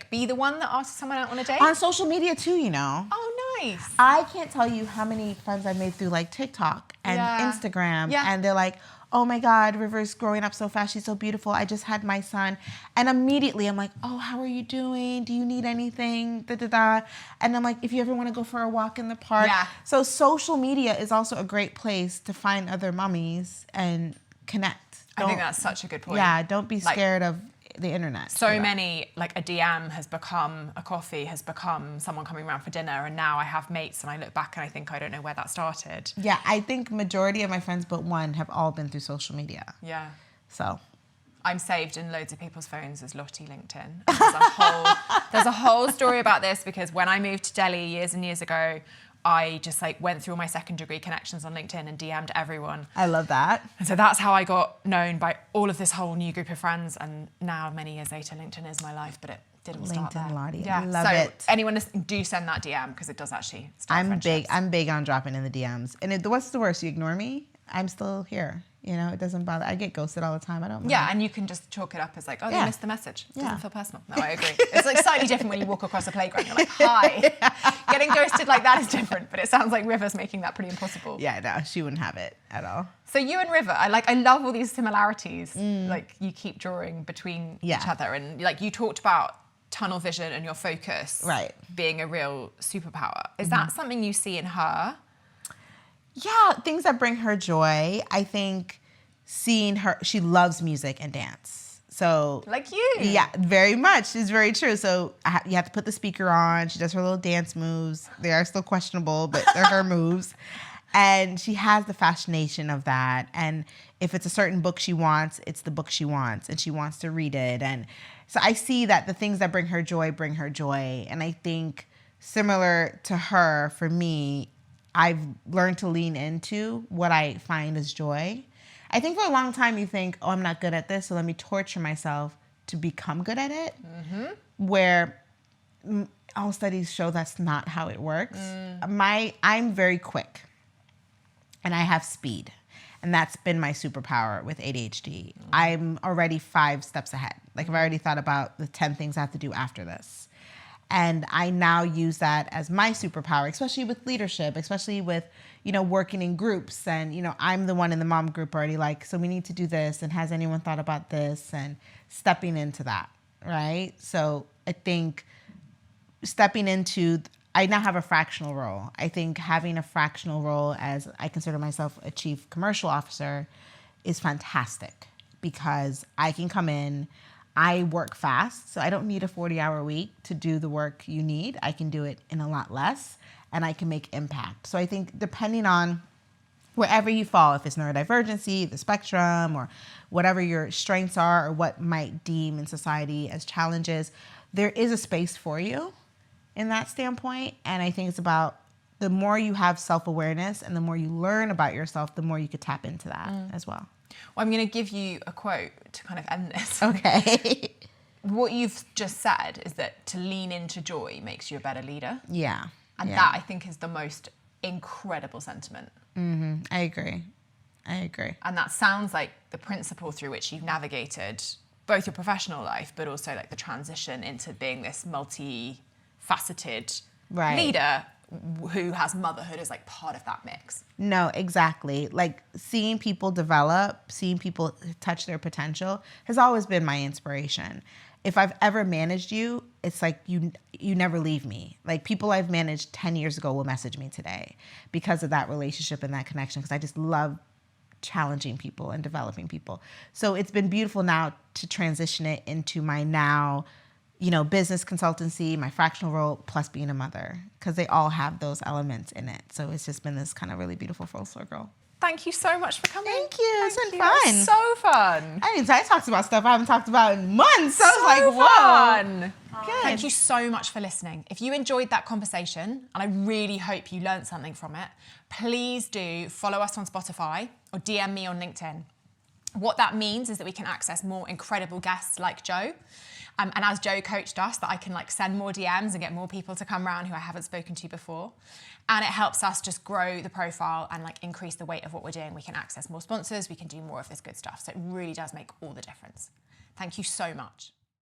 be the one that asks someone out on a date. On social media too, Oh, nice. I can't tell you how many friends I've made through TikTok and Instagram. Yeah. And they're like, oh my God, River's growing up so fast. She's so beautiful. I just had my son. And immediately I'm like, oh, how are you doing? Do you need anything? And I'm like, if you ever want to go for a walk in the park. Yeah. So social media is also a great place to find other mommies and connect. I think that's such a good point. Yeah, don't be scared of the internet. So many, a DM has become a coffee, has become someone coming around for dinner, and now I have mates and I look back and I think I don't know where that started. Yeah, I think majority of my friends but one have all been through social media. Yeah. So I'm saved in loads of people's phones as Lottie LinkedIn. There's a whole story about this because when I moved to Delhi years and years ago, I just went through all my second degree connections on LinkedIn and DM'd everyone. I love that. And so that's how I got known by all of this whole new group of friends. And now, many years later, LinkedIn is my life, but it did all start LinkedIn there. Lottie. Yeah. I love so it. anyone do send that DM because it does actually start friendships. I'm big on dropping in the DMs. And what's the worst? You ignore me? I'm still here. You know, it doesn't bother. I get ghosted all the time. I don't mind. Yeah, and you can just chalk it up as like, oh, they missed the message. It doesn't Yeah. feel personal. No, I agree. It's like slightly different when you walk across a playground. You're like, hi. Getting ghosted like that is different, but it sounds like River's making that pretty impossible. Yeah, no, she wouldn't have it at all. So you and River, I love all these similarities. Like you keep drawing between each other, and like you talked about tunnel vision and your focus being a real superpower. Is that something you see in her? Yeah, things that bring her joy. I think seeing her, she loves music and dance. So like you. Yeah, very much. It's very true. So you have to put the speaker on. She does her little dance moves. They are still questionable, but they're her moves. And she has the fascination of that. And if it's a certain book she wants, it's the book she wants. And she wants to read it. And so I see that the things that bring her joy. And I think similar to her, for me, I've learned to lean into what I find is joy. I think for a long time you think, oh, I'm not good at this, so let me torture myself to become good at it. Where all studies show that's not how it works. I'm very quick and I have speed. And that's been my superpower with ADHD. I'm already 5 steps ahead. Like I've already thought about the 10 things I have to do after this. And I now use that as my superpower, especially with leadership, especially with, working in groups. And, I'm the one in the mom group already like, so we need to do this. And has anyone thought about this? And stepping into that, right? So I think I now have a fractional role. I think having a fractional role, as I consider myself a chief commercial officer, is fantastic because I can come in. I work fast, so I don't need a 40-hour week to do the work you need. I can do it in a lot less, and I can make impact. So I think depending on wherever you fall, if it's neurodivergency, the spectrum, or whatever your strengths are, or what might deem in society as challenges, there is a space for you in that standpoint. And I think it's about the more you have self-awareness and the more you learn about yourself, the more you could tap into that as well. Well, I'm going to give you a quote to kind of end this. Okay. What you've just said is that to lean into joy makes you a better leader. Yeah. And that, I think, is the most incredible sentiment. I agree. And that sounds like the principle through which you've navigated both your professional life, but also like the transition into being this multifaceted leader who has motherhood as like part of that mix. No, exactly. Like seeing people develop, seeing people touch their potential has always been my inspiration. If I've ever managed you, it's like you never leave me. Like people I've managed 10 years ago will message me today because of that relationship and that connection, because I just love challenging people and developing people. So it's been beautiful now to transition it into my now, business consultancy, my fractional role, plus being a mother, because they all have those elements in it. So it's just been this kind of really beautiful full circle. Thank you so much for coming. Thank you. It's been It fun. was so fun. I talked about stuff I haven't talked about in months. So I was like, whoa. Fun. Good. Thank you so much for listening. If you enjoyed that conversation, and I really hope you learned something from it, please do follow us on Spotify or DM me on LinkedIn. What that means is that we can access more incredible guests like Jo. And as Jo coached us, that I can send more DMs and get more people to come around who I haven't spoken to before. And it helps us just grow the profile and increase the weight of what we're doing. We can access more sponsors, we can do more of this good stuff. So it really does make all the difference. Thank you so much.